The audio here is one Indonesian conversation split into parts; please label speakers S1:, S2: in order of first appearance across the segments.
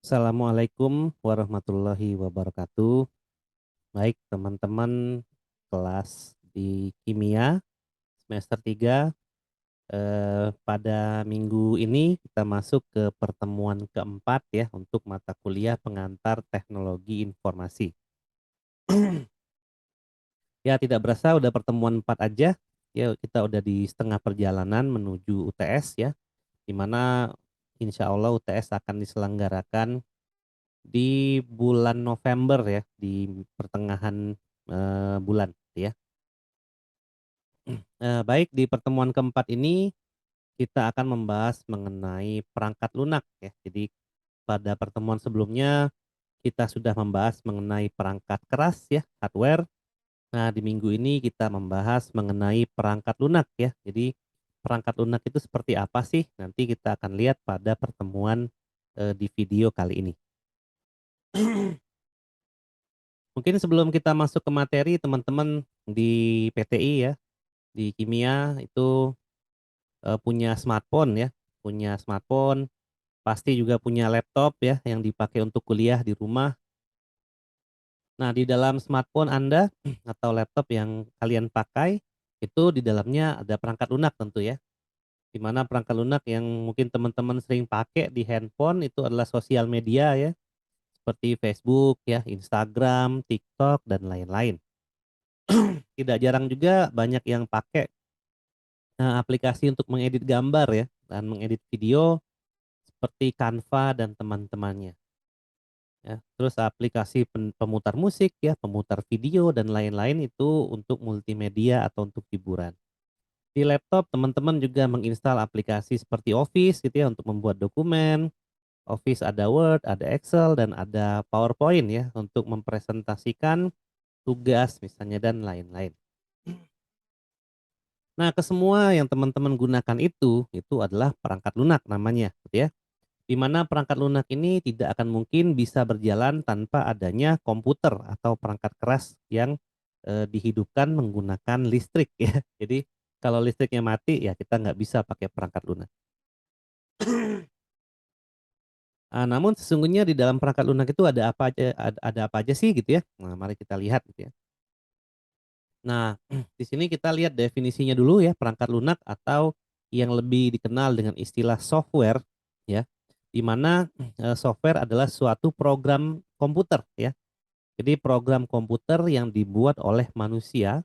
S1: Assalamualaikum warahmatullahi wabarakatuh. Baik teman-teman kelas di kimia semester 3, pada minggu ini kita masuk ke pertemuan keempat ya untuk mata kuliah pengantar teknologi informasi. Ya tidak berasa udah pertemuan 4 aja, ya kita udah di setengah perjalanan menuju UTS ya, di mana insya Allah UTS akan diselenggarakan di bulan November ya, di pertengahan, bulan gitu ya. Baik di pertemuan keempat ini kita akan membahas mengenai perangkat lunak ya. Jadi pada pertemuan sebelumnya kita sudah membahas mengenai perangkat keras ya, hardware. Nah di minggu ini kita membahas mengenai perangkat lunak ya. Jadi perangkat lunak itu seperti apa sih? Nanti kita akan lihat pada pertemuan, di video kali ini. Mungkin sebelum kita masuk ke materi, teman-teman di PTI ya, di kimia itu, punya smartphone ya, punya smartphone, pasti juga punya laptop ya yang dipakai untuk kuliah di rumah. Nah, di dalam smartphone Anda atau laptop yang kalian pakai, itu di dalamnya ada perangkat lunak tentu ya, di mana perangkat lunak yang mungkin teman-teman sering pakai di handphone itu adalah sosial media ya, seperti Facebook ya, Instagram, TikTok, dan lain-lain. Tidak jarang juga banyak yang pakai aplikasi untuk mengedit gambar ya, dan mengedit video seperti Canva dan teman-temannya, ya. Terus aplikasi pemutar musik ya, pemutar video dan lain-lain itu untuk multimedia atau untuk hiburan. Di laptop teman-teman juga menginstal aplikasi seperti Office gitu ya untuk membuat dokumen. Office ada Word, ada Excel, dan ada PowerPoint ya untuk mempresentasikan tugas misalnya dan lain-lain. Nah, kesemua yang teman-teman gunakan itu adalah perangkat lunak namanya, gitu ya. Di mana perangkat lunak ini tidak akan mungkin bisa berjalan tanpa adanya komputer atau perangkat keras yang, dihidupkan menggunakan listrik ya. Jadi kalau listriknya mati ya kita nggak bisa pakai perangkat lunak. Namun sesungguhnya di dalam perangkat lunak itu ada apa aja sih gitu ya. Nah, mari kita lihat gitu ya. Nah, di sini kita lihat definisinya dulu ya, perangkat lunak atau yang lebih dikenal dengan istilah software ya, di mana software adalah suatu program komputer ya. Jadi program komputer yang dibuat oleh manusia,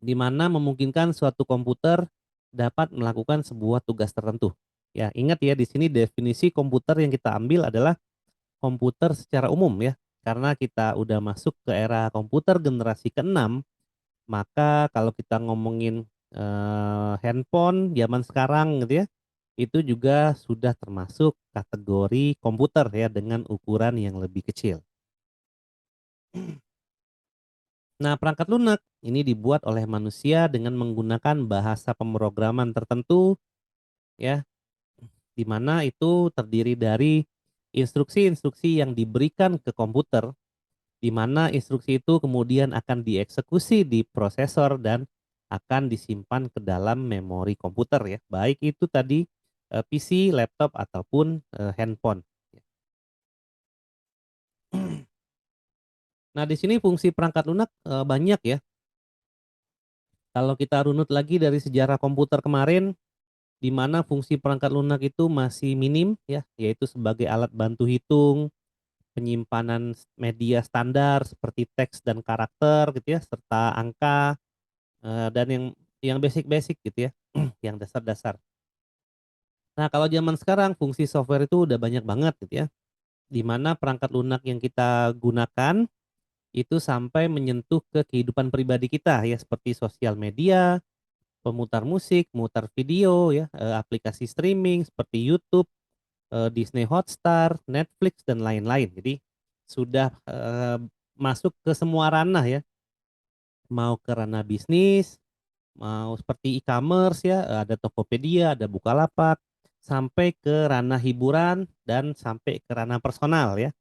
S1: di mana memungkinkan suatu komputer dapat melakukan sebuah tugas tertentu. Ya, ingat ya di sini definisi komputer yang kita ambil adalah komputer secara umum ya. Karena kita udah masuk ke era komputer generasi ke-6. Maka kalau kita ngomongin, handphone zaman sekarang gitu ya, itu juga sudah termasuk kategori komputer ya dengan ukuran yang lebih kecil. Nah, perangkat lunak ini dibuat oleh manusia dengan menggunakan bahasa pemrograman tertentu ya, di mana itu terdiri dari instruksi-instruksi yang diberikan ke komputer, di mana instruksi itu kemudian akan dieksekusi di prosesor dan akan disimpan ke dalam memori komputer ya, baik itu tadi, PC, laptop, ataupun, handphone. Nah, di sini fungsi perangkat lunak, banyak ya. Kalau kita runut lagi dari sejarah komputer kemarin, di mana fungsi perangkat lunak itu masih minim ya, yaitu sebagai alat bantu hitung, penyimpanan media standar seperti teks dan karakter gitu ya, serta angka. Dan yang basic-basic gitu ya, yang dasar-dasar. Nah, kalau zaman sekarang fungsi software itu udah banyak banget gitu ya, di mana perangkat lunak yang kita gunakan itu sampai menyentuh ke kehidupan pribadi kita ya, seperti sosial media, pemutar musik, pemutar video ya, aplikasi streaming seperti YouTube, Disney Hotstar, Netflix, dan lain-lain. Jadi sudah, masuk ke semua ranah ya, mau ke ranah bisnis, mau seperti e-commerce ya, ada Tokopedia, ada Bukalapak, sampai ke ranah hiburan dan sampai ke ranah personal ya.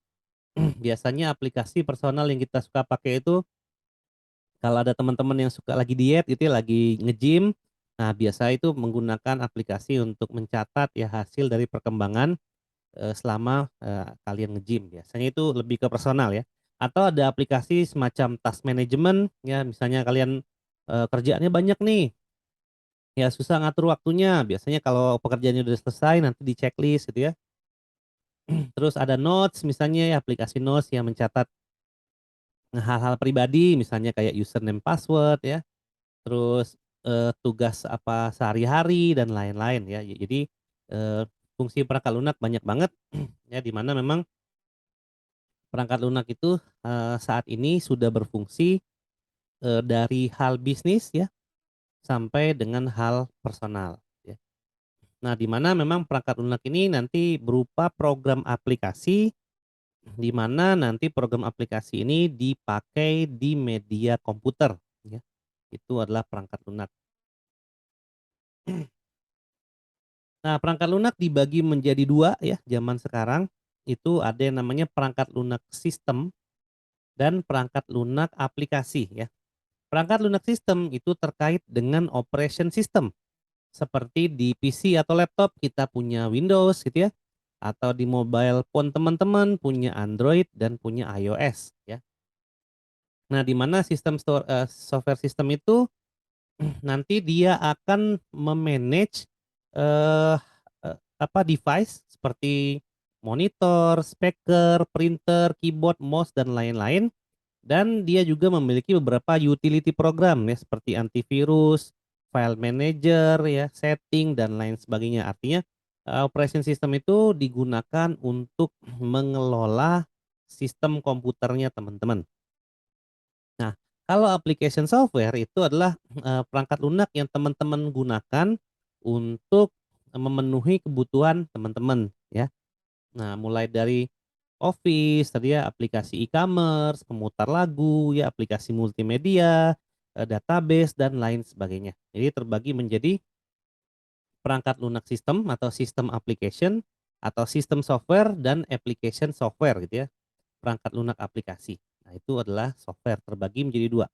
S1: Biasanya aplikasi personal yang kita suka pakai itu kalau ada teman-teman yang suka lagi diet gitu ya, lagi nge-gym, nah biasa itu menggunakan aplikasi untuk mencatat ya hasil dari perkembangan selama, kalian nge-gym. Biasanya itu lebih ke personal ya, atau ada aplikasi semacam task management ya, misalnya kalian, kerjaannya banyak nih, ya susah ngatur waktunya, biasanya kalau pekerjaannya udah selesai nanti di-checklist gitu ya. Terus ada notes misalnya ya, aplikasi notes yang mencatat hal-hal pribadi misalnya kayak username, password ya, terus, tugas apa sehari-hari dan lain-lain ya. Jadi, fungsi perangkat lunak banyak banget ya, di mana memang perangkat lunak itu, saat ini sudah berfungsi, dari hal bisnis ya, sampai dengan hal personal ya. Nah, di mana memang perangkat lunak ini nanti berupa program aplikasi, di mana nanti program aplikasi ini dipakai di media komputer ya, itu adalah perangkat lunak. Nah, perangkat lunak dibagi menjadi 2 ya, zaman sekarang, itu ada yang namanya perangkat lunak sistem dan perangkat lunak aplikasi ya. Perangkat lunak sistem itu terkait dengan operation system, seperti di PC atau laptop kita punya Windows gitu ya, atau di mobile phone teman-teman punya Android dan punya iOS ya. Nah, di mana software system itu nanti dia akan me-manage, eee device seperti monitor, speaker, printer, keyboard, mouse, dan lain-lain. Dan dia juga memiliki beberapa utility program ya, seperti antivirus, file manager ya, setting, dan lain sebagainya. Artinya, operation system itu digunakan untuk mengelola sistem komputernya teman-teman. Nah, kalau application software itu adalah, perangkat lunak yang teman-teman gunakan untuk memenuhi kebutuhan teman-teman ya. Nah, mulai dari Office, tadi ya aplikasi e-commerce, pemutar lagu, ya aplikasi multimedia, database, dan lain sebagainya. Jadi terbagi menjadi perangkat lunak sistem atau sistem application, atau sistem software dan application software gitu ya, perangkat lunak aplikasi. Nah, itu adalah software terbagi menjadi 2.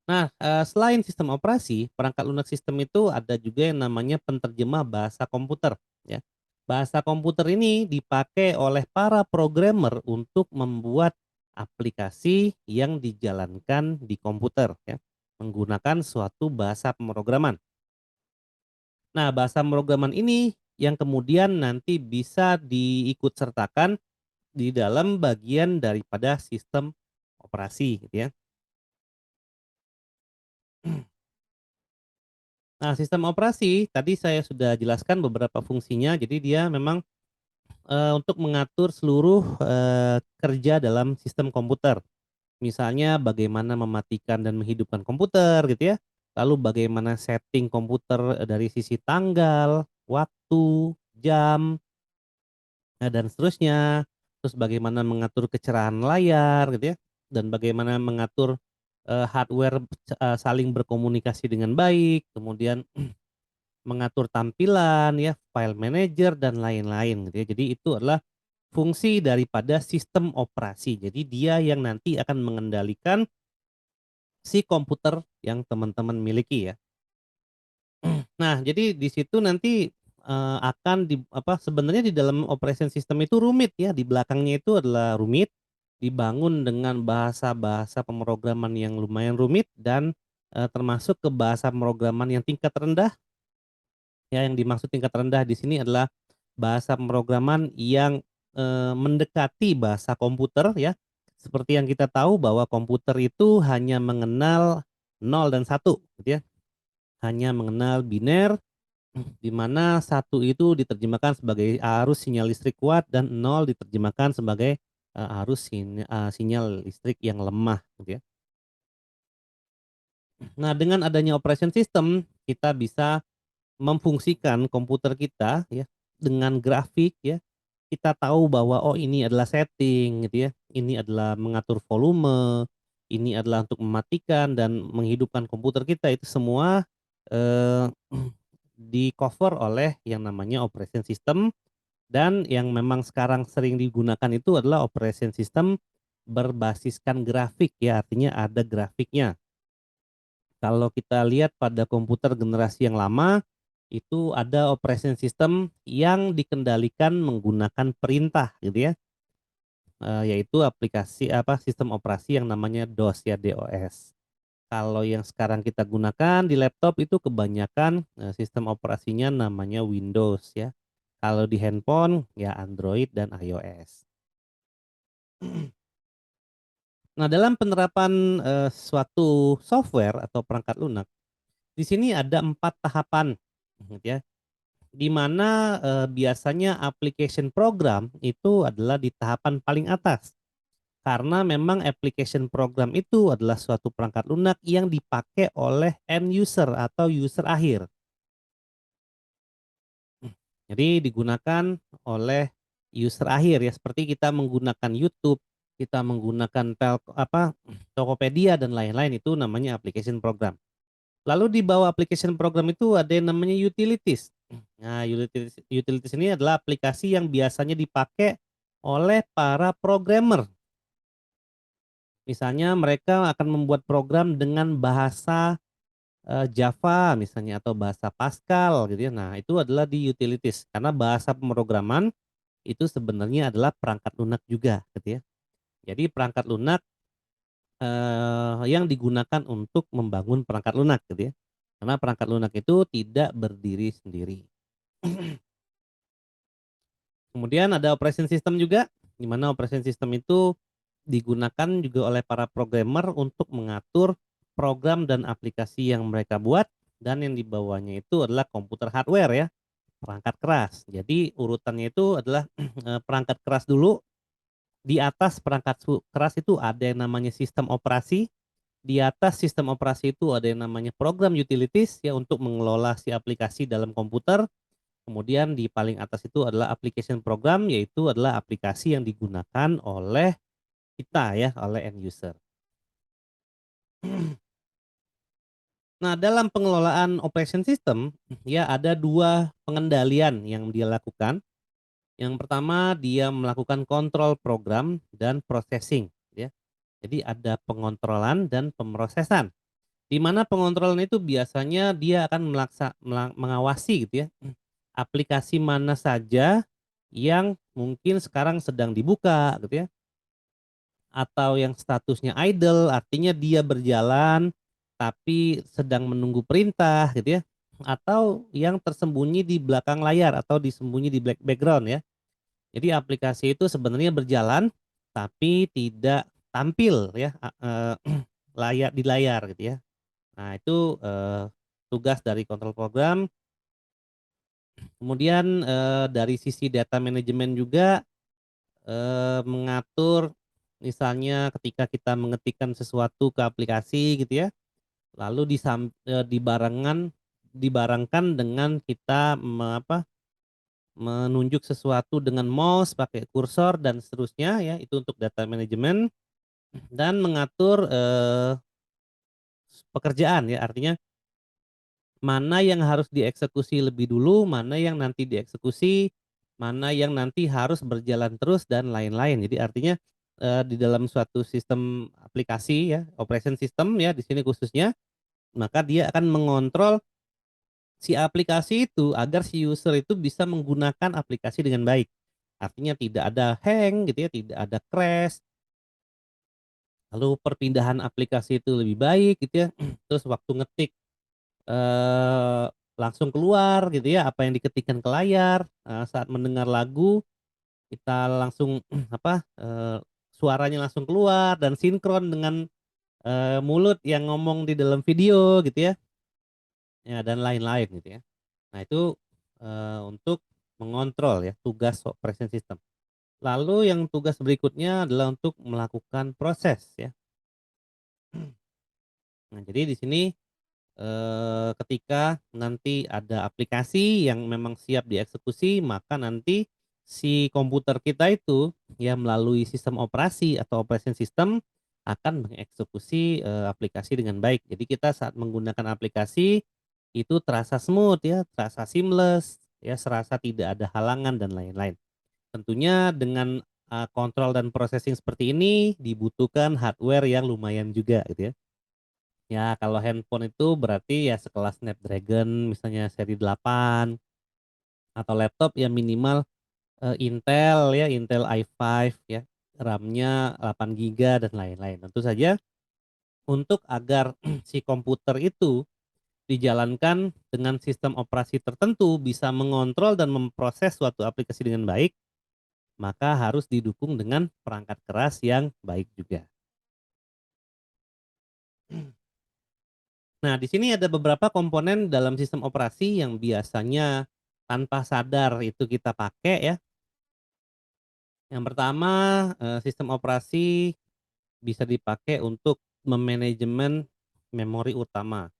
S1: Nah, selain sistem operasi, perangkat lunak sistem itu ada juga yang namanya penterjemah bahasa komputer, ya. Bahasa komputer ini dipakai oleh para programmer untuk membuat aplikasi yang dijalankan di komputer, ya, menggunakan suatu bahasa pemrograman. Nah, bahasa pemrograman ini yang kemudian nanti bisa diikut sertakan di dalam bagian daripada sistem operasi, gitu ya. Nah, sistem operasi tadi saya sudah jelaskan beberapa fungsinya. Jadi dia memang, untuk mengatur seluruh, kerja dalam sistem komputer. Misalnya bagaimana mematikan dan menghidupkan komputer gitu ya. Lalu bagaimana setting komputer, dari sisi tanggal, waktu, jam, dan seterusnya. Terus bagaimana mengatur kecerahan layar gitu ya, dan bagaimana mengatur, hardware, saling berkomunikasi dengan baik, kemudian mengatur tampilan ya, file manager, dan lain-lain gitu ya. Jadi itu adalah fungsi daripada sistem operasi. Jadi dia yang nanti akan mengendalikan si komputer yang teman-teman miliki ya. Nah, jadi di situ nanti, akan sebenarnya di dalam operation system itu rumit ya, di belakangnya itu adalah rumit, dibangun dengan bahasa-bahasa pemrograman yang lumayan rumit dan, termasuk ke bahasa pemrograman yang tingkat rendah. Ya, yang dimaksud tingkat rendah di sini adalah bahasa pemrograman yang, mendekati bahasa komputer ya. Seperti yang kita tahu bahwa komputer itu hanya mengenal 0 dan 1 gitu ya, hanya mengenal biner, di mana 1 itu diterjemahkan sebagai arus sinyal listrik kuat dan 0 diterjemahkan sebagai, sinyal listrik yang lemah gitu ya. Nah, dengan adanya operation system, kita bisa memfungsikan komputer kita ya, dengan grafik ya, kita tahu bahwa, oh ini adalah setting gitu ya, ini adalah mengatur volume, ini adalah untuk mematikan dan menghidupkan komputer kita, itu semua, eee, di-cover oleh yang namanya operation system. Dan yang memang sekarang sering digunakan itu adalah operation system berbasiskan grafik ya, artinya ada grafiknya. Kalau kita lihat pada komputer generasi yang lama, itu ada operation system yang dikendalikan menggunakan perintah gitu ya, yaitu aplikasi sistem operasi yang namanya DOS ya, DOS. Kalau yang sekarang kita gunakan di laptop itu kebanyakan, sistem operasinya namanya Windows ya. Kalau di handphone ya Android dan iOS. Nah, dalam penerapan, suatu software atau perangkat lunak, di sini ada 4 tahapan, gitu ya, di mana, biasanya application program itu adalah di tahapan paling atas. Karena memang application program itu adalah suatu perangkat lunak yang dipakai oleh end user atau user akhir. Jadi digunakan oleh user akhir ya, seperti kita menggunakan YouTube, kita menggunakan Tokopedia dan lain-lain itu namanya application program. Lalu di bawah application program itu ada yang namanya utilities. Nah, utilities utilities ini adalah aplikasi yang biasanya dipakai oleh para programmer. Misalnya mereka akan membuat program dengan bahasa, Java misalnya atau bahasa Pascal gitu ya. Nah, itu adalah di utilities karena bahasa pemrograman itu sebenarnya adalah perangkat lunak juga gitu ya. Jadi perangkat lunak, yang digunakan untuk membangun perangkat lunak gitu ya. Karena perangkat lunak itu tidak berdiri sendiri. Kemudian ada operation system juga, di mana operation system itu digunakan juga oleh para programmer untuk mengatur program dan aplikasi yang mereka buat, dan yang dibawahnya itu adalah komputer hardware ya, perangkat keras. Jadi urutannya itu adalah perangkat keras dulu, di atas perangkat keras itu ada yang namanya sistem operasi, di atas sistem operasi itu ada yang namanya program utilities ya untuk mengelola si aplikasi dalam komputer. Kemudian di paling atas itu adalah application program, yaitu adalah aplikasi yang digunakan oleh kita ya, oleh end user. Nah, dalam pengelolaan operation system ya ada 2 pengendalian yang dia lakukan. Yang pertama dia melakukan kontrol program dan processing ya. Jadi ada pengontrolan dan pemrosesan. Di mana pengontrolan itu biasanya dia akan mengawasi gitu ya, aplikasi mana saja yang mungkin sekarang sedang dibuka gitu ya, atau yang statusnya idle artinya dia berjalan tapi sedang menunggu perintah gitu ya, atau yang tersembunyi di belakang layar atau disembunyi di background ya. Jadi aplikasi itu sebenarnya berjalan tapi tidak tampil ya, layar di layar gitu ya. Nah itu, tugas dari kontrol program. Kemudian, dari sisi data manajemen juga, mengatur misalnya ketika kita mengetikkan sesuatu ke aplikasi gitu ya, lalu dibarengkan dengan kita menunjuk sesuatu dengan mouse, pakai kursor dan seterusnya ya, itu untuk data manajemen dan mengatur, pekerjaan ya, artinya mana yang harus dieksekusi lebih dulu, mana yang nanti dieksekusi, mana yang nanti harus berjalan terus dan lain-lain. Jadi artinya, di dalam suatu sistem aplikasi ya, operation system ya di sini khususnya, maka dia akan mengontrol si aplikasi itu agar si user itu bisa menggunakan aplikasi dengan baik. Artinya tidak ada hang gitu ya, tidak ada crash, lalu perpindahan aplikasi itu lebih baik gitu ya, terus waktu ngetik Eee, langsung keluar gitu ya, apa yang diketikkan ke layar, saat mendengar lagu, kita langsung suaranya langsung keluar dan sinkron dengan, mulut yang ngomong di dalam video gitu ya, ya dan lain-lain gitu ya. Nah itu, untuk mengontrol ya, tugas operation system. Lalu yang tugas berikutnya adalah untuk melakukan proses ya. Nah jadi di sini ketika nanti ada aplikasi yang memang siap dieksekusi, maka nanti si komputer kita itu, ya melalui sistem operasi atau operation system akan mengeksekusi, aplikasi dengan baik. Jadi kita saat menggunakan aplikasi, itu terasa smooth ya, terasa seamless, ya serasa tidak ada halangan dan lain-lain. Tentunya dengan, kontrol dan processing seperti ini dibutuhkan hardware yang lumayan juga gitu ya. Ya kalau handphone itu berarti ya sekelas Snapdragon misalnya seri 8 atau laptop ya minimal, Intel ya, Intel i5 ya, RAM-nya 8 giga dan lain-lain. Tentu saja untuk agar si komputer itu dijalankan dengan sistem operasi tertentu, bisa mengontrol dan memproses suatu aplikasi dengan baik, maka harus didukung dengan perangkat keras yang baik juga. Nah, di sini ada beberapa komponen dalam sistem operasi yang biasanya tanpa sadar itu kita pakai ya. Yang pertama, sistem operasi bisa dipakai untuk memanajemen memori utama.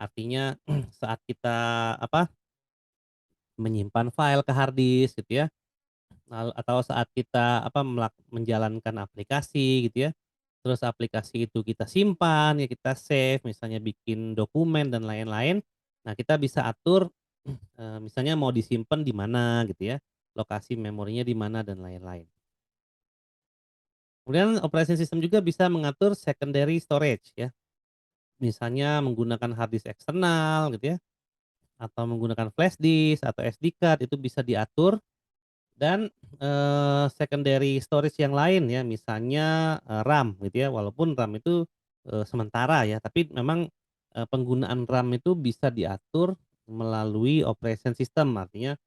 S1: Artinya saat kita apa, menyimpan file ke hard disk gitu ya, atau saat kita apa, menjalankan aplikasi gitu ya, terus aplikasi itu kita simpan, ya kita save, misalnya bikin dokumen dan lain-lain. Nah, kita bisa atur, misalnya mau disimpan di mana gitu ya, lokasi memorinya di mana dan lain-lain. Kemudian operating system juga bisa mengatur secondary storage ya, misalnya menggunakan hard disk eksternal gitu ya, atau menggunakan flash disk atau SD card itu bisa diatur dan, secondary storage yang lain ya, misalnya, RAM gitu ya, walaupun RAM itu, sementara ya, tapi memang, penggunaan RAM itu bisa diatur melalui operation system. Artinya,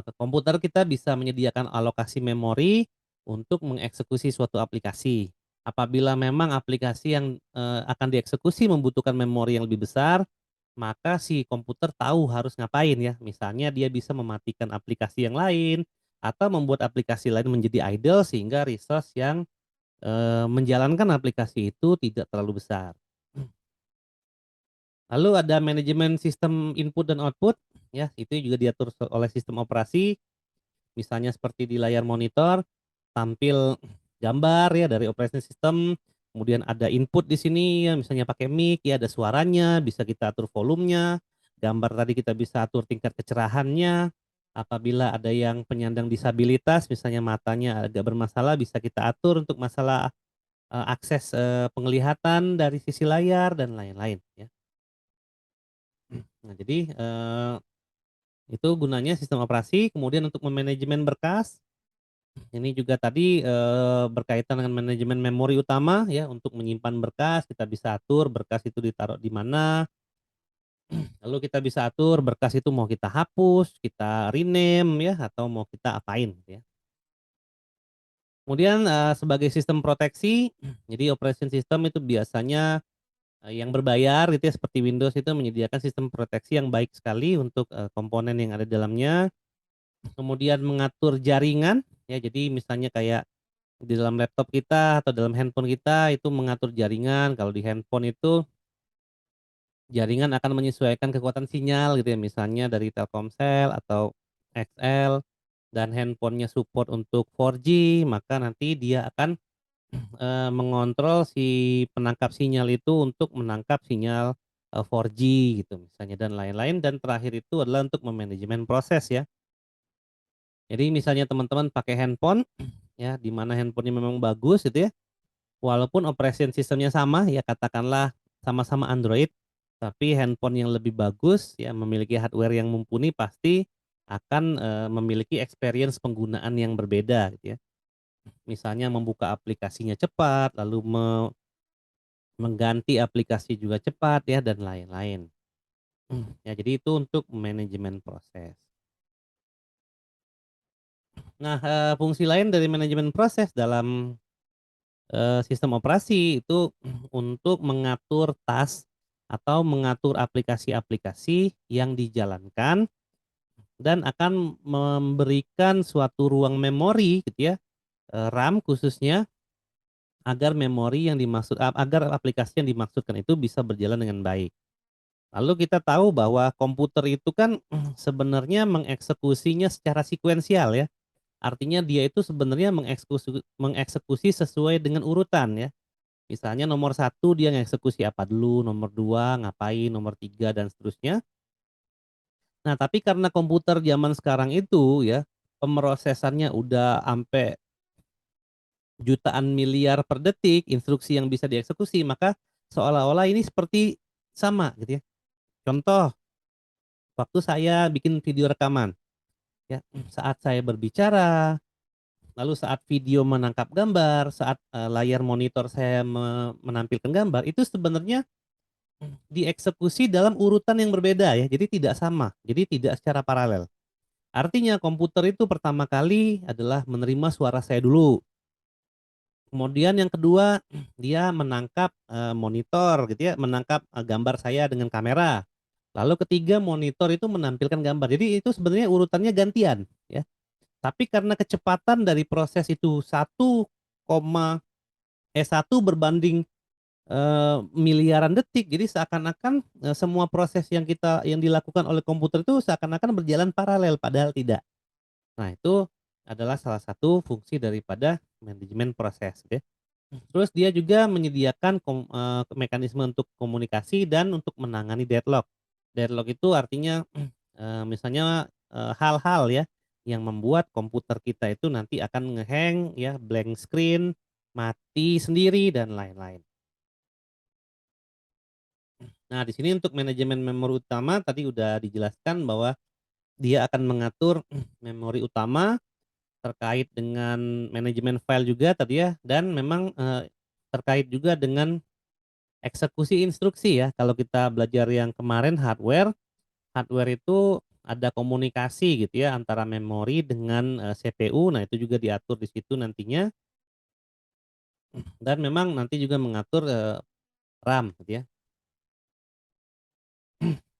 S1: ke komputer kita bisa menyediakan alokasi memori untuk mengeksekusi suatu aplikasi. Apabila memang aplikasi yang, akan dieksekusi membutuhkan memori yang lebih besar, maka si komputer tahu harus ngapain ya. Misalnya dia bisa mematikan aplikasi yang lain, atau membuat aplikasi lain menjadi idle sehingga resource yang, menjalankan aplikasi itu tidak terlalu besar. Lalu ada manajemen sistem input dan output, ya itu juga diatur oleh sistem operasi. Misalnya seperti di layar monitor, tampil gambar ya dari operation system, kemudian ada input di sini ya misalnya pakai mic ya ada suaranya, bisa kita atur volumenya, gambar tadi kita bisa atur tingkat kecerahannya. Apabila ada yang penyandang disabilitas misalnya matanya agak bermasalah bisa kita atur untuk masalah, akses, penglihatan dari sisi layar dan lain-lain ya. Nah jadi, itu gunanya sistem operasi, kemudian untuk memanajemen berkas. Ini juga tadi, berkaitan dengan manajemen memori utama ya, untuk menyimpan berkas, kita bisa atur berkas itu ditaruh di mana, lalu kita bisa atur berkas itu mau kita hapus, kita rename ya, atau mau kita apain gitu ya. Kemudian, sebagai sistem proteksi, jadi operation system itu biasanya, yang berbayar gitu ya, seperti Windows itu menyediakan sistem proteksi yang baik sekali untuk, komponen yang ada di dalamnya. Kemudian mengatur jaringan, ya jadi misalnya kayak di dalam laptop kita atau dalam handphone kita itu mengatur jaringan, kalau di handphone itu jaringan akan menyesuaikan kekuatan sinyal gitu ya, misalnya dari Telkomsel atau XL dan handphonenya support untuk 4G, maka nanti dia akan, mengontrol si penangkap sinyal itu untuk menangkap sinyal, 4G gitu misalnya dan lain-lain dan terakhir itu adalah untuk memanajemen proses ya. Jadi misalnya teman-teman pakai handphone ya, di mana handphonenya memang bagus gitu ya. Walaupun operation sistemnya sama ya katakanlah sama-sama Android, tapi handphone yang lebih bagus ya memiliki hardware yang mumpuni pasti akan, memiliki experience penggunaan yang berbeda gitu ya. Misalnya membuka aplikasinya cepat, lalu mengganti aplikasi juga cepat ya dan lain-lain. Ya jadi itu untuk manajemen proses. Nah, fungsi lain dari manajemen proses dalam sistem operasi itu untuk mengatur tas atau mengatur aplikasi-aplikasi yang dijalankan dan akan memberikan suatu ruang memori gitu ya, RAM khususnya agar memori yang dimaksud agar aplikasi yang dimaksudkan itu bisa berjalan dengan baik. Lalu kita tahu bahwa komputer itu kan sebenarnya mengeksekusinya secara sekuensial ya. Artinya dia itu sebenarnya mengeksekusi sesuai dengan urutan ya. Misalnya nomor satu dia ngeksekusi apa dulu, nomor 2 ngapain, nomor 3 dan seterusnya. Nah, tapi karena komputer zaman sekarang itu ya, pemrosesannya udah ampe jutaan miliar per detik instruksi yang bisa dieksekusi, maka seolah-olah ini seperti sama gitu ya. Contoh, waktu saya bikin video rekaman ya, saat saya berbicara, lalu saat video menangkap gambar, saat layar monitor saya menampilkan gambar, itu sebenarnya dieksekusi dalam urutan yang berbeda ya, jadi tidak sama, jadi tidak secara paralel. Artinya komputer itu pertama kali adalah menerima suara saya dulu. Kemudian yang kedua, dia menangkap monitor gitu ya, menangkap gambar saya dengan kamera. Lalu ketiga, monitor itu menampilkan gambar. Jadi itu sebenarnya urutannya gantian ya. Tapi karena kecepatan dari proses itu 1 berbanding miliaran detik, jadi seakan-akan semua proses yang dilakukan oleh komputer itu seakan-akan berjalan paralel, padahal tidak. Nah, itu adalah salah satu fungsi daripada manajemen proses gitu ya. Terus dia juga menyediakan mekanisme untuk komunikasi dan untuk menangani deadlock. Deadlock itu artinya misalnya hal-hal ya yang membuat komputer kita itu nanti akan ngehang ya, blank screen, mati sendiri dan lain-lain. Nah, di sini untuk manajemen memori utama tadi udah dijelaskan bahwa dia akan mengatur memori utama terkait dengan manajemen file juga tadi ya, dan memang terkait juga dengan eksekusi instruksi ya. Kalau kita belajar yang kemarin hardware, hardware itu ada komunikasi gitu ya antara memori dengan CPU. Nah, itu juga diatur di situ nantinya, dan memang nanti juga mengatur RAM gitu ya.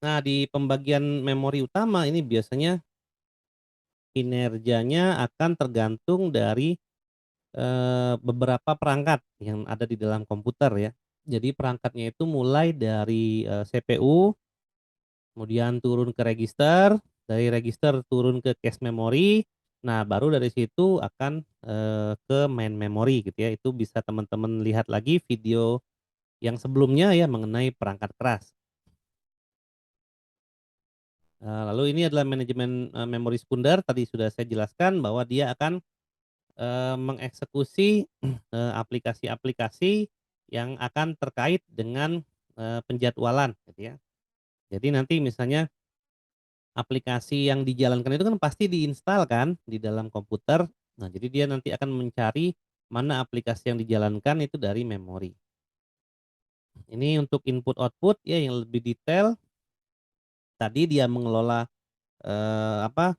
S1: Nah, di pembagian memori utama ini biasanya kinerjanya akan tergantung dari beberapa perangkat yang ada di dalam komputer ya. Jadi perangkatnya itu mulai dari CPU, kemudian turun ke register, dari register turun ke cache memory. Nah, baru dari situ akan ke main memory gitu ya. Itu bisa teman-teman lihat lagi video yang sebelumnya ya mengenai perangkat keras. Lalu ini adalah manajemen memori sekunder, tadi sudah saya jelaskan bahwa dia akan mengeksekusi aplikasi-aplikasi yang akan terkait dengan penjadwalan gitu ya. Jadi nanti misalnya aplikasi yang dijalankan itu kan pasti diinstal kan di dalam komputer. Nah, jadi dia nanti akan mencari mana aplikasi yang dijalankan itu dari memori. Ini untuk input output ya yang lebih detail. Tadi dia mengelola apa,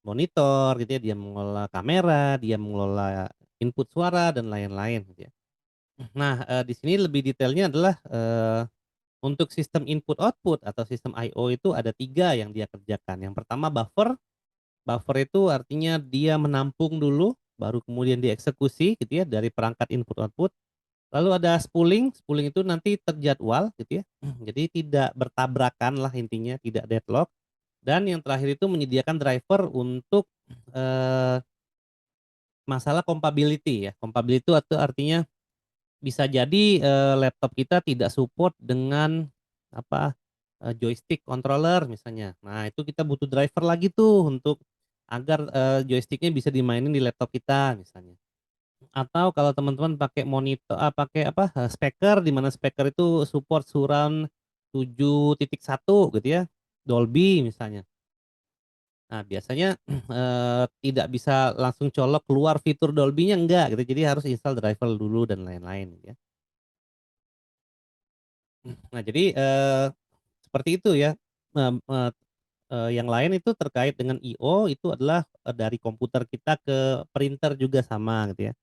S1: monitor gitu ya, dia mengelola kamera, dia mengelola input suara dan lain-lain gitu ya. Nah, di sini lebih detailnya adalah untuk sistem input output atau sistem I/O itu ada 3 yang dia kerjakan. Yang pertama buffer. Buffer itu artinya dia menampung dulu, baru kemudian dieksekusi gitu ya dari perangkat input output. Lalu ada spooling. Spooling itu nanti terjadwal gitu ya. Jadi tidak bertabrakan lah intinya, tidak deadlock. Dan yang terakhir itu menyediakan driver untuk masalah compatibility ya. Compatibility itu artinya bisa jadi laptop kita tidak support dengan apa, joystick controller misalnya. Nah, itu kita butuh driver lagi tuh untuk agar joystick-nya bisa dimainin di laptop kita misalnya. Atau kalau teman-teman pakai monitor pakai apa, speaker di mana speaker itu support surround 7.1 gitu ya, Dolby misalnya. Nah, biasanya tidak bisa langsung colok keluar fitur Dolby-nya enggak gitu, jadi harus install driver dulu dan lain-lain ya. Nah, jadi seperti itu ya, mmm, yang lain itu terkait dengan I/O itu adalah dari komputer kita ke printer juga sama gitu ya.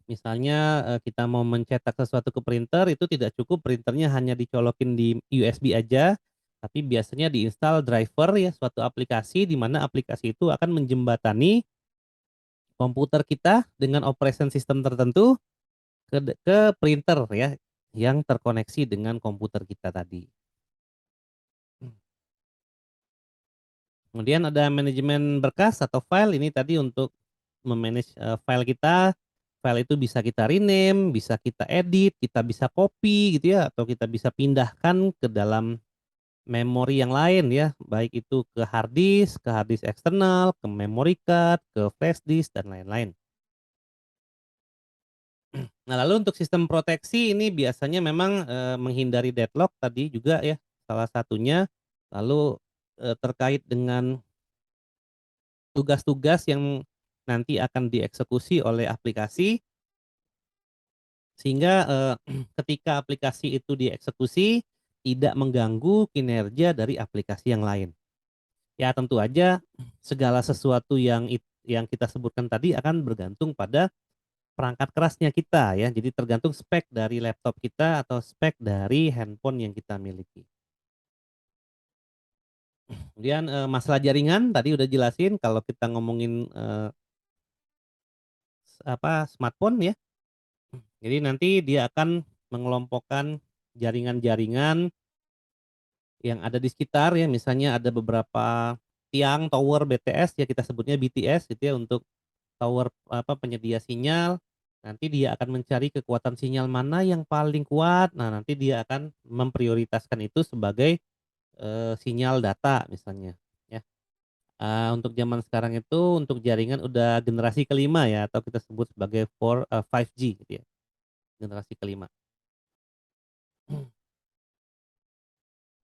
S1: Misalnya kita mau mencetak sesuatu ke printer itu tidak cukup printernya hanya dicolokin di USB aja, tapi biasanya diinstal driver ya, suatu aplikasi di mana aplikasi itu akan menjembatani komputer kita dengan operation system tertentu ke printer ya, yang terkoneksi dengan komputer kita tadi. Kemudian ada manajemen berkas atau file, ini tadi untuk me-manage file kita. File itu bisa kita rename, bisa kita edit, kita bisa copy gitu ya, atau kita bisa pindahkan ke dalam memori yang lain ya, baik itu ke hard disk eksternal, ke memory card, ke flash disk dan lain-lain. Nah, lalu untuk sistem proteksi ini biasanya memang, menghindari deadlock tadi juga ya, salah satunya. Lalu, terkait dengan tugas-tugas yang nanti akan dieksekusi oleh aplikasi, sehingga, ketika aplikasi itu dieksekusi, tidak mengganggu kinerja dari aplikasi yang lain. Ya tentu aja segala sesuatu yang kita sebutkan tadi akan bergantung pada perangkat kerasnya kita ya, jadi tergantung spek dari laptop kita atau spek dari handphone yang kita miliki. Kemudian, masalah jaringan tadi udah jelasin kalau kita ngomongin, smartphone ya, jadi nanti dia akan mengelompokkan jaringan-jaringan yang ada di sekitar ya, misalnya ada beberapa tiang tower BTS ya, kita sebutnya BTS gitu ya, untuk tower penyedia sinyal. Nanti dia akan mencari kekuatan sinyal mana yang paling kuat. Nah, nanti dia akan memprioritaskan itu sebagai, sinyal data misalnya, ya. Untuk zaman sekarang itu untuk jaringan udah generasi kelima ya, atau kita sebut sebagai 5G gitu ya, generasi kelima.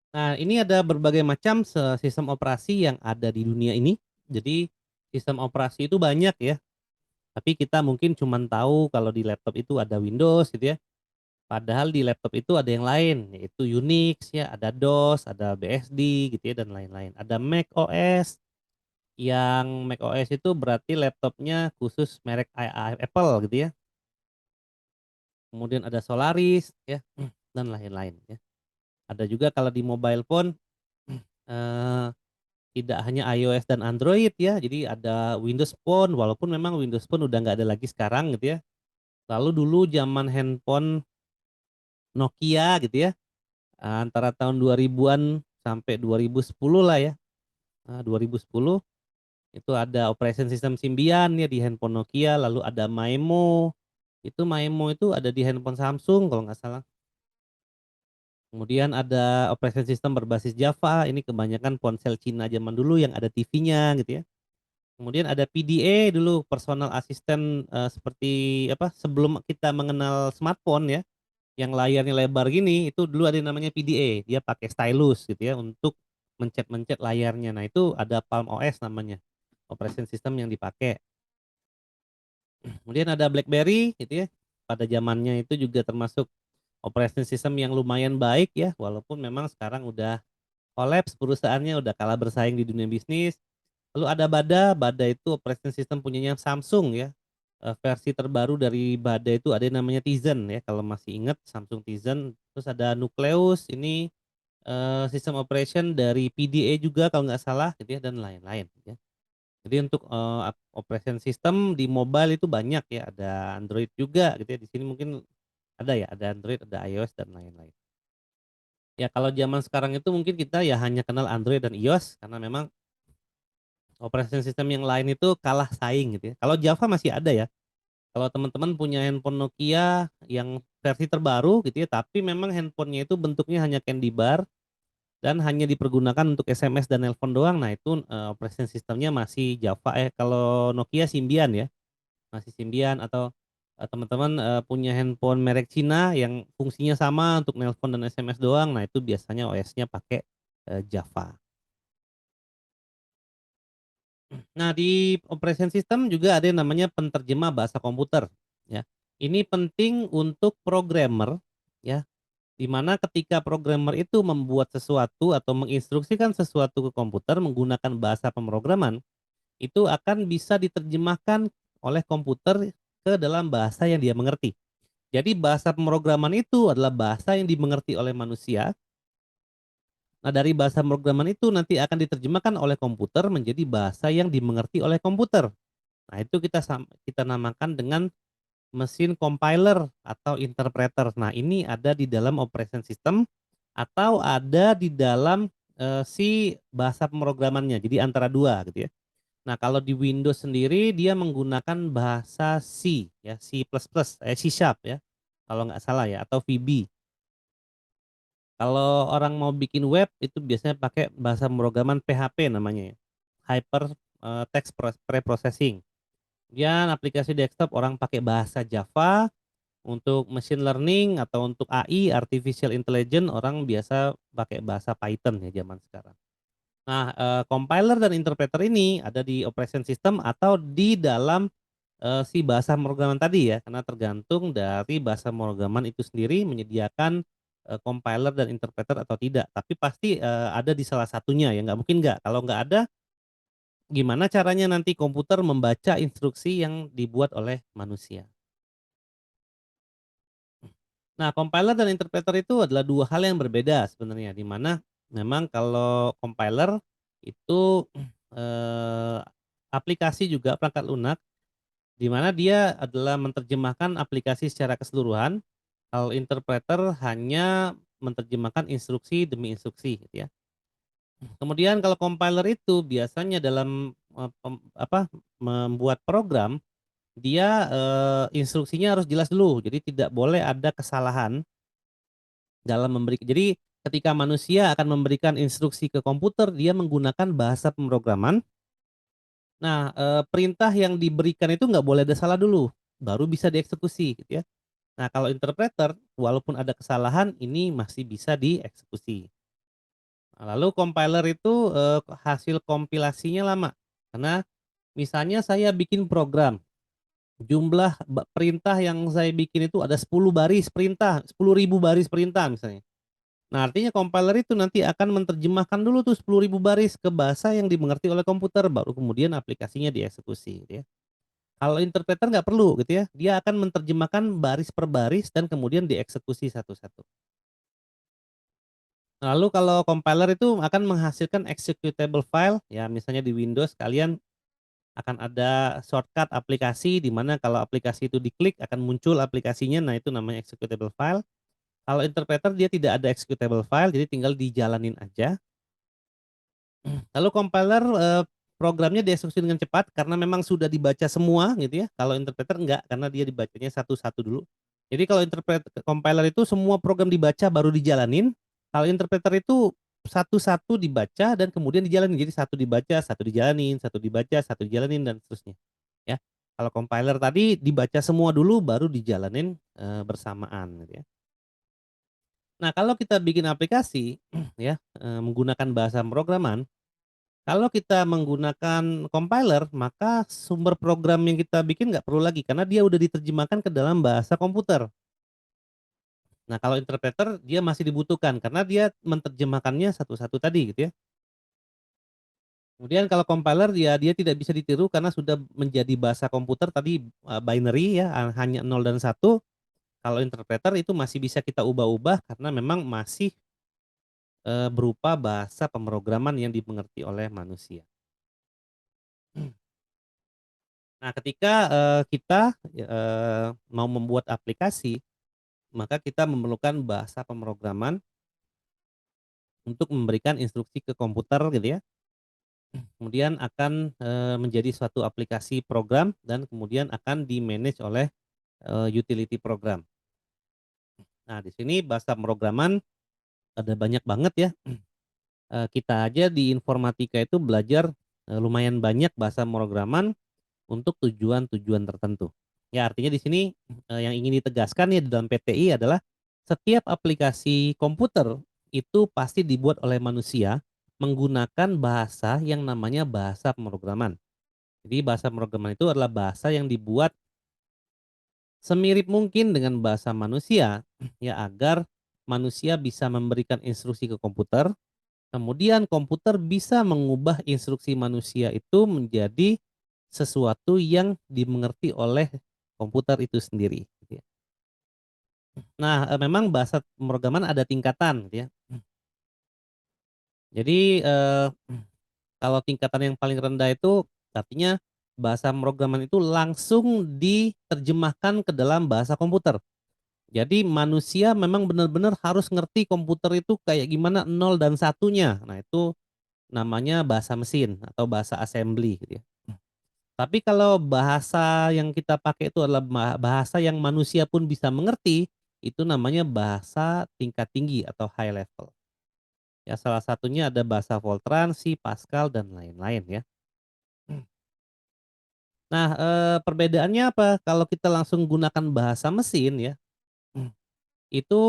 S1: Nah, ini ada berbagai macam sistem operasi yang ada di dunia ini. Jadi sistem operasi itu banyak ya, tapi kita mungkin cuman tahu kalau di laptop itu ada Windows gitu ya. Padahal di laptop itu ada yang lain, yaitu Unix ya, ada DOS, ada BSD gitu ya, dan lain-lain. Ada macOS, yang macOS itu berarti laptopnya khusus merek Apple gitu ya. Kemudian ada Solaris ya, dan lain-lain ya. Ada juga kalau di mobile phone, eee, tidak hanya iOS dan Android ya, jadi ada Windows Phone, walaupun memang Windows Phone udah nggak ada lagi sekarang gitu ya. Lalu dulu zaman handphone Nokia gitu ya, antara tahun 2000-an sampai 2010 lah ya, 2010 itu ada operation system Symbian ya di handphone Nokia, lalu ada Maemo, itu Maemo itu ada di handphone Samsung kalau nggak salah. Kemudian ada operation system berbasis Java, ini kebanyakan ponsel Cina zaman dulu yang ada TV-nya gitu ya. Kemudian ada PDA dulu, personal assistant, seperti sebelum kita mengenal smartphone ya, yang layarnya lebar gini, itu dulu ada yang namanya PDA, dia pakai stylus gitu ya untuk mencet-mencet layarnya. Nah, itu ada Palm OS namanya, operation system yang dipakai. Kemudian ada BlackBerry gitu ya, pada zamannya itu juga termasuk operation system yang lumayan baik ya, walaupun memang sekarang udah kolaps perusahaannya, udah kalah bersaing di dunia bisnis. Lalu ada Bada itu operation system punyanya Samsung ya, versi terbaru dari Bada itu ada yang namanya Tizen ya, kalau masih ingat Samsung Tizen. Terus ada Nucleus ini, sistem operation dari PDA juga kalau nggak salah gitu ya, dan lain-lain ya. Jadi untuk, operation system di mobile itu banyak ya, ada Android juga gitu ya, di sini mungkin ada ya, ada Android, ada iOS dan lain-lain. Ya kalau zaman sekarang itu mungkin kita ya hanya kenal Android dan iOS karena memang operation system yang lain itu kalah saing gitu ya. Kalau Java masih ada ya, kalau teman-teman punya handphone Nokia yang versi terbaru gitu ya, tapi memang handphonenya itu bentuknya hanya candy bar dan hanya dipergunakan untuk SMS dan nelpon doang. Nah itu, operation system-nya masih Java kalau Nokia Symbian ya, masih Symbian atau, teman-teman, punya handphone merek Cina yang fungsinya sama untuk nelpon dan SMS doang, nah itu biasanya OS-nya pakai, Java. Nah di operation system juga ada yang namanya penterjemah bahasa komputer, ya. Ini penting untuk programmer, ya. Di mana ketika programmer itu membuat sesuatu atau menginstruksikan sesuatu ke komputer menggunakan bahasa pemrograman, itu akan bisa diterjemahkan oleh komputer ke dalam bahasa yang dia mengerti. Jadi bahasa pemrograman itu adalah bahasa yang dimengerti oleh manusia. Nah, dari bahasa pemrograman itu nanti akan diterjemahkan oleh komputer menjadi bahasa yang dimengerti oleh komputer. Nah, itu kita namakan dengan mesin compiler atau interpreter. Nah, ini ada di dalam operation system atau ada di dalam, si bahasa pemrogramannya. Jadi antara dua gitu ya. Nah, kalau di Windows sendiri dia menggunakan bahasa C ya, C Sharp ya, kalau nggak salah ya, atau VB. Kalau orang mau bikin web itu biasanya pakai bahasa pemrograman PHP namanya ya, Hyper, Text Preprocessing. Kemudian aplikasi desktop orang pakai bahasa Java. Untuk machine learning atau untuk AI, artificial intelligence, orang biasa pakai bahasa Python ya zaman sekarang. Nah, compiler dan interpreter ini ada di operation system atau di dalam, si bahasa pemrograman tadi ya, karena tergantung dari bahasa pemrograman itu sendiri menyediakan, compiler dan interpreter atau tidak. Tapi pasti, ada di salah satunya ya, nggak mungkin nggak. Kalau nggak ada, gimana caranya nanti komputer membaca instruksi yang dibuat oleh manusia. Nah, compiler dan interpreter itu adalah 2 hal yang berbeda sebenarnya, di mana memang kalau compiler itu, eee, aplikasi juga perangkat lunak, di mana dia adalah menerjemahkan aplikasi secara keseluruhan, kalau interpreter hanya menerjemahkan instruksi demi instruksi gitu ya. Kemudian kalau compiler itu biasanya dalam, membuat program, dia, instruksinya harus jelas dulu, jadi tidak boleh ada kesalahan dalam jadi ketika manusia akan memberikan instruksi ke komputer, dia menggunakan bahasa pemrograman. Nah, perintah yang diberikan itu nggak boleh ada salah dulu, baru bisa dieksekusi gitu ya. Nah, kalau interpreter, walaupun ada kesalahan, ini masih bisa dieksekusi. Nah, lalu compiler itu, hasil kompilasinya lama, karena misalnya saya bikin program, jumlah perintah yang saya bikin itu ada 10 baris perintah, 10.000 baris perintah misalnya. Nah, artinya compiler itu nanti akan menerjemahkan dulu tuh 10.000 baris ke bahasa yang dimengerti oleh komputer, baru kemudian aplikasinya dieksekusi gitu ya. Kalau interpreter nggak perlu gitu ya, dia akan menerjemahkan baris per baris dan kemudian dieksekusi satu-satu. Lalu kalau compiler itu akan menghasilkan executable file, ya misalnya di Windows kalian akan ada shortcut aplikasi di mana kalau aplikasi itu diklik akan muncul aplikasinya, nah itu namanya executable file. Kalau interpreter dia tidak ada executable file, jadi tinggal dijalanin aja. Lalu compiler, programnya dieksekusi dengan cepat karena memang sudah dibaca semua gitu ya, kalau interpreter enggak, karena dia dibacanya satu-satu dulu. Jadi kalau compiler itu semua program dibaca baru dijalanin, kalau interpreter itu satu-satu dibaca dan kemudian dijalanin. Jadi satu dibaca, satu dijalanin, satu dibaca, satu dijalanin dan seterusnya, ya. Kalau compiler tadi dibaca semua dulu baru dijalanin, bersamaan gitu ya. Nah, kalau kita bikin aplikasi ya, menggunakan bahasa pemrograman, kalau kita menggunakan compiler, maka sumber program yang kita bikin nggak perlu lagi karena dia udah diterjemahkan ke dalam bahasa komputer. Nah, kalau interpreter dia masih dibutuhkan karena dia menerjemahkannya satu-satu tadi gitu ya. Kemudian kalau compiler dia tidak bisa ditiru karena sudah menjadi bahasa komputer tadi, binary ya, hanya 0 dan 1. Kalau interpreter itu masih bisa kita ubah-ubah karena memang masih, berupa bahasa pemrograman yang dimengerti oleh manusia. Nah, ketika, kita, mau membuat aplikasi, maka kita memerlukan bahasa pemrograman untuk memberikan instruksi ke komputer gitu ya, kemudian akan, menjadi suatu aplikasi program dan kemudian akan di-manage oleh, utility program. Nah, di sini bahasa pemrograman ada banyak banget ya, kita aja di informatika itu belajar, lumayan banyak bahasa pemrograman untuk tujuan-tujuan tertentu. Ya artinya di sini, yang ingin ditegaskan ya di dalam PTI adalah setiap aplikasi komputer itu pasti dibuat oleh manusia menggunakan bahasa yang namanya bahasa pemrograman. Jadi bahasa pemrograman itu adalah bahasa yang dibuat semirip mungkin dengan bahasa manusia ya agar manusia bisa memberikan instruksi ke komputer, kemudian komputer bisa mengubah instruksi manusia itu menjadi sesuatu yang dimengerti oleh komputer itu sendiri, gitu ya. Nah, memang bahasa pemrograman ada tingkatan gitu ya. Jadi, kalau tingkatan yang paling rendah itu artinya bahasa pemrograman itu langsung diterjemahkan ke dalam bahasa komputer. Jadi manusia memang benar-benar harus ngerti komputer itu kayak gimana nol dan satunya. Nah, itu namanya bahasa mesin atau bahasa assembly gitu ya. Tapi kalau bahasa yang kita pakai itu adalah bahasa yang manusia pun bisa mengerti, itu namanya bahasa tingkat tinggi atau high level. Ya salah satunya ada bahasa Fortran, C, Pascal dan lain-lain ya. Nah, perbedaannya apa? Kalau kita langsung gunakan bahasa mesin ya, itu,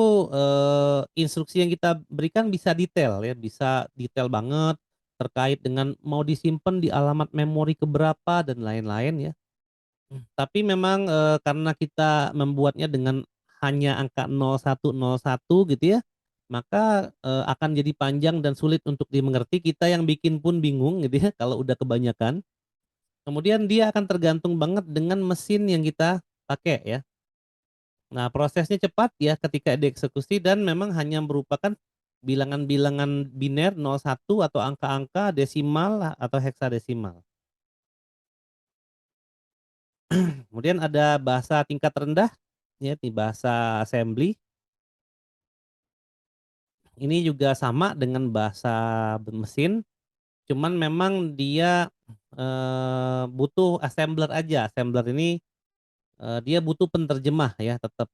S1: instruksi yang kita berikan bisa detail ya, bisa detail banget terkait dengan mau disimpan di alamat memori keberapa dan lain-lain ya. Tapi memang, karena kita membuatnya dengan hanya angka 0101 gitu ya, maka, akan jadi panjang dan sulit untuk dimengerti, kita yang bikin pun bingung gitu ya kalau udah kebanyakan. Kemudian dia akan tergantung banget dengan mesin yang kita pakai ya. Nah, prosesnya cepat ya ketika dieksekusi dan memang hanya merupakan bilangan-bilangan biner 01 atau angka-angka desimal atau heksadesimal. Kemudian ada bahasa tingkat rendah, ya di bahasa assembly, ini juga sama dengan bahasa mesin, cuman memang dia, butuh assembler aja. Assembler ini, dia butuh penterjemah ya tetap.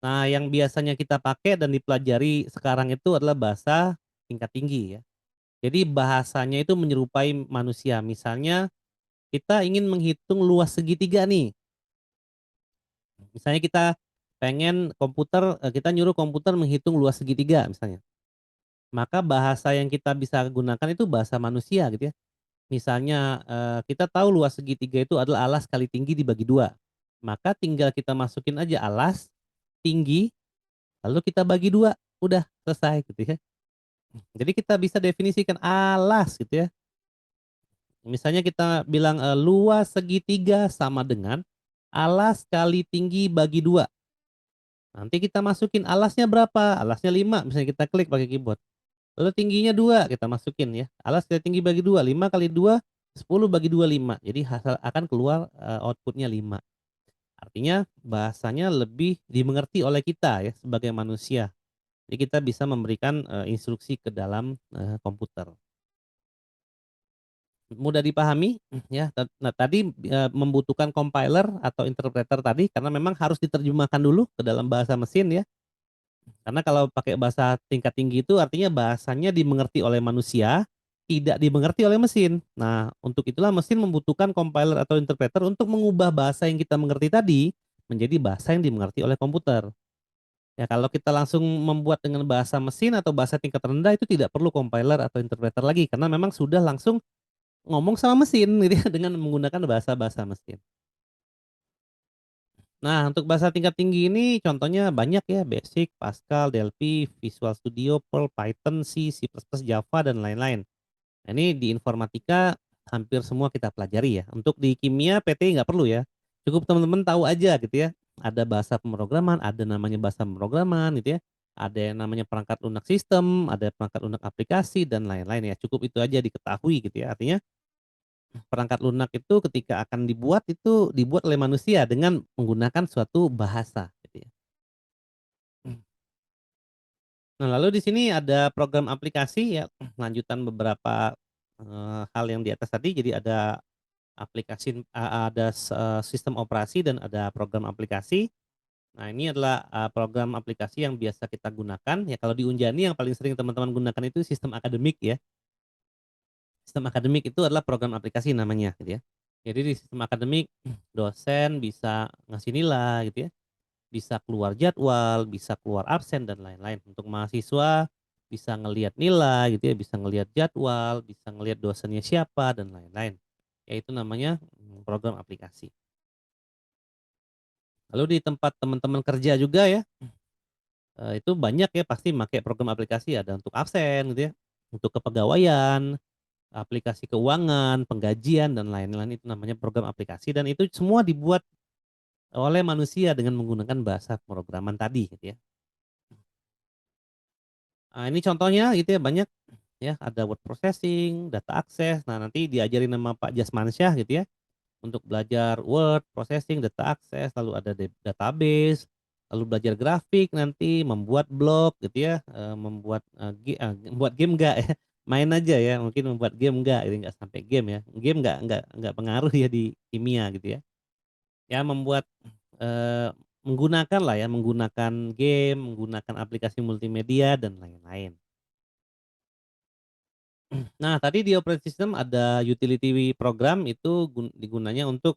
S1: Nah, yang biasanya kita pakai dan dipelajari sekarang itu adalah bahasa tingkat tinggi ya. Jadi bahasanya itu menyerupai manusia. Misalnya kita ingin menghitung luas segitiga nih. Misalnya kita pengen komputer, kita nyuruh komputer menghitung luas segitiga misalnya. Maka bahasa yang kita bisa gunakan itu bahasa manusia gitu ya. Misalnya, kita tahu luas segitiga itu adalah alas kali tinggi dibagi 2. Maka tinggal kita masukin aja alas, tinggi, lalu kita bagi 2, udah selesai gitu ya. Jadi kita bisa definisikan alas gitu ya. Misalnya kita bilang, luas segitiga sama dengan alas kali tinggi bagi 2. Nanti kita masukin alasnya berapa, alasnya 5 misalnya kita klik pakai keyboard. Lalu tingginya 2 kita masukin ya, alas kali tinggi bagi 2, 5 kali 2, 10 bagi 2, 5. Jadi hasil akan keluar, output-nya 5. Artinya bahasanya lebih dimengerti oleh kita ya sebagai manusia. Jadi kita bisa memberikan, instruksi ke dalam, komputer. Mudah dipahami ya, nah tadi, membutuhkan compiler atau interpreter tadi karena memang harus diterjemahkan dulu ke dalam bahasa mesin ya. Karena kalau pakai bahasa tingkat tinggi itu artinya bahasanya dimengerti oleh manusia, tidak dimengerti oleh mesin. Nah, untuk itulah mesin membutuhkan compiler atau interpreter untuk mengubah bahasa yang kita mengerti tadi menjadi bahasa yang dimengerti oleh komputer. Ya kalau kita langsung membuat dengan bahasa mesin atau bahasa tingkat rendah itu tidak perlu compiler atau interpreter lagi karena memang sudah langsung ngomong sama mesin gitu ya dengan menggunakan bahasa-bahasa mesin. Nah, untuk bahasa tingkat tinggi ini contohnya banyak ya, Basic, Pascal, Delphi, Visual Studio, Perl, Python, C, C++, Java, dan lain-lain. Nah, ini di informatika hampir semua kita pelajari ya. Untuk di kimia, PT nggak perlu ya. Cukup teman-teman tahu aja gitu ya. Ada bahasa pemrograman, ada namanya bahasa pemrograman gitu ya. Ada yang namanya perangkat lunak sistem, ada perangkat lunak aplikasi, dan lain-lain ya. Cukup itu aja diketahui gitu ya. Artinya perangkat lunak itu ketika akan dibuat itu dibuat oleh manusia dengan menggunakan suatu bahasa gitu ya. Nah, lalu di sini ada program aplikasi ya, lanjutan beberapa, hal yang di atas tadi. Jadi ada aplikasi ada sistem operasi dan ada program aplikasi. Nah, ini adalah, program aplikasi yang biasa kita gunakan ya kalau di Unjani yang paling sering teman-teman gunakan itu sistem akademik ya. Sistem akademik itu adalah program aplikasi namanya gitu ya. Jadi di sistem akademik dosen bisa ngasih nilai gitu ya, bisa keluar jadwal, bisa keluar absen dan lain-lain. Untuk mahasiswa bisa ngelihat nilai gitu ya, bisa ngelihat jadwal, bisa ngelihat dosennya siapa dan lain-lain. Yaitu namanya, program aplikasi. Lalu di tempat teman-teman kerja juga ya, itu banyak ya pasti make program aplikasi, ada untuk absen gitu ya, untuk kepegawaian, aplikasi keuangan, penggajian dan lain-lain itu namanya program aplikasi dan itu semua dibuat oleh manusia dengan menggunakan bahasa pemrograman tadi gitu ya. Ini contohnya gitu ya banyak ya, ada word processing, data access, nah nanti diajarin sama Pak Jasmansyah gitu ya, untuk belajar word processing, data access, lalu ada database, lalu belajar grafik nanti, membuat blog gitu ya, membuat, membuat game enggak ya, main aja ya, mungkin membuat game enggak, ini enggak sampai game ya, game enggak pengaruh ya di kimia gitu ya. Ya membuat, menggunakan lah ya, menggunakan game, menggunakan aplikasi multimedia dan lain-lain. Nah, tadi di operating system ada utility program itu digunanya untuk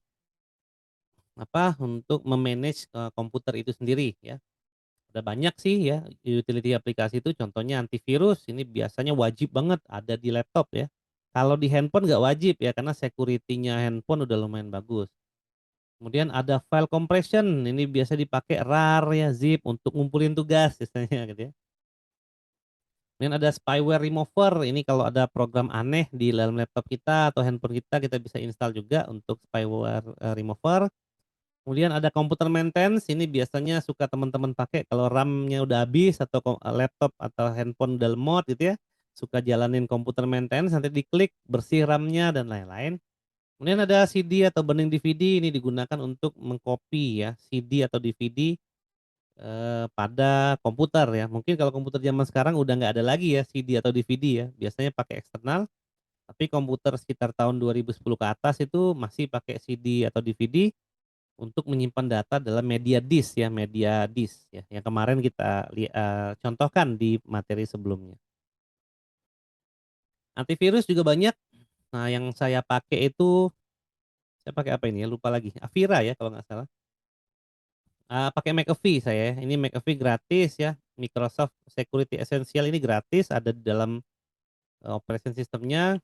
S1: apa, untuk me-manage, komputer itu sendiri ya. Ada banyak sih ya utility aplikasi itu, contohnya antivirus ini biasanya wajib banget ada di laptop ya. Kalau di handphone nggak wajib ya karena security-nya handphone udah lumayan bagus. Kemudian ada file compression, ini biasa dipakai RAR ya, zip untuk ngumpulin tugas biasanya gitu ya. Kemudian ada spyware remover, ini kalau ada program aneh di dalam laptop kita atau handphone kita, kita bisa install juga untuk spyware remover. Kemudian ada komputer maintenance, ini biasanya suka teman-teman pakai kalau RAM-nya udah habis atau laptop atau handphone udah lemot gitu ya, suka jalanin komputer maintenance, nanti diklik bersih RAM-nya dan lain-lain. Kemudian ada CD atau burning DVD, ini digunakan untuk mengcopy ya CD atau DVD pada komputer ya. Mungkin kalau komputer zaman sekarang udah nggak ada lagi ya CD atau DVD ya, biasanya pakai eksternal, tapi komputer sekitar tahun 2010 ke atas itu masih pakai CD atau DVD untuk menyimpan data dalam media disk ya, media disk ya, yang kemarin kita contohkan di materi sebelumnya. Antivirus juga banyak. Nah, yang saya pakai itu, saya pakai apa ini ya, lupa lagi, Avira ya kalau nggak salah. Pakai McAfee saya ya, ini McAfee gratis ya, Microsoft Security Essential ini gratis, ada di dalam, operation system-nya,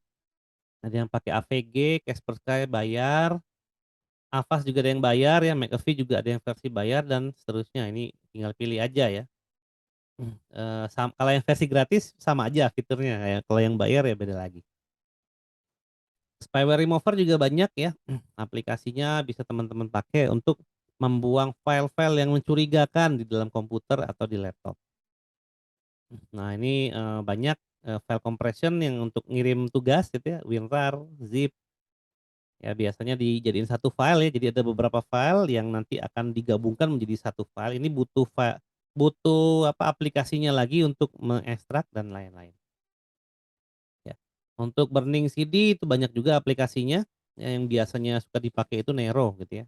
S1: ada yang pakai AVG, Kaspersky bayar, Avast juga ada yang bayar ya, McAfee juga ada yang versi bayar dan seterusnya, ini tinggal pilih aja ya. Kalau yang versi gratis sama aja fiturnya ya, kalau yang bayar ya beda lagi. Spyware remover juga banyak ya, aplikasinya bisa teman-teman pakai untuk membuang file-file yang mencurigakan di dalam komputer atau di laptop. Nah ini, banyak, file compression yang untuk ngirim tugas gitu ya, WinRAR, zip, ya biasanya dijadiin satu file ya, jadi ada beberapa file yang nanti akan digabungkan menjadi satu file, ini butuh apa, aplikasinya lagi untuk mengekstrak dan lain-lain. Ya. Untuk burning CD itu banyak juga aplikasinya, yang biasanya suka dipakai itu Nero gitu ya.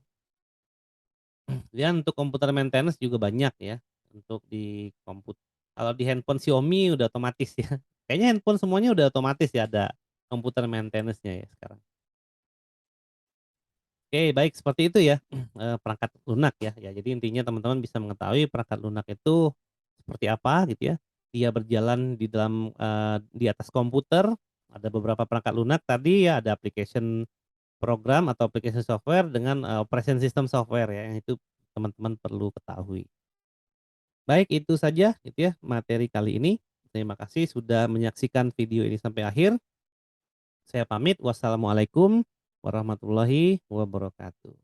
S1: Dan untuk komputer maintenance juga banyak ya, untuk di kalau di handphone Xiaomi udah otomatis ya. Kayaknya handphone semuanya udah otomatis ya ada komputer maintenance-nya ya sekarang. Oke, baik seperti itu ya, perangkat lunak ya. Ya jadi intinya teman-teman bisa mengetahui perangkat lunak itu seperti apa gitu ya. Dia berjalan di dalam, di atas komputer, ada beberapa perangkat lunak tadi ya, ada application program atau application software dengan, operation system software ya, yang itu teman-teman perlu ketahui. Baik itu saja gitu ya materi kali ini. Terima kasih sudah menyaksikan video ini sampai akhir. Saya pamit, wassalamualaikum warahmatullahi wabarakatuh.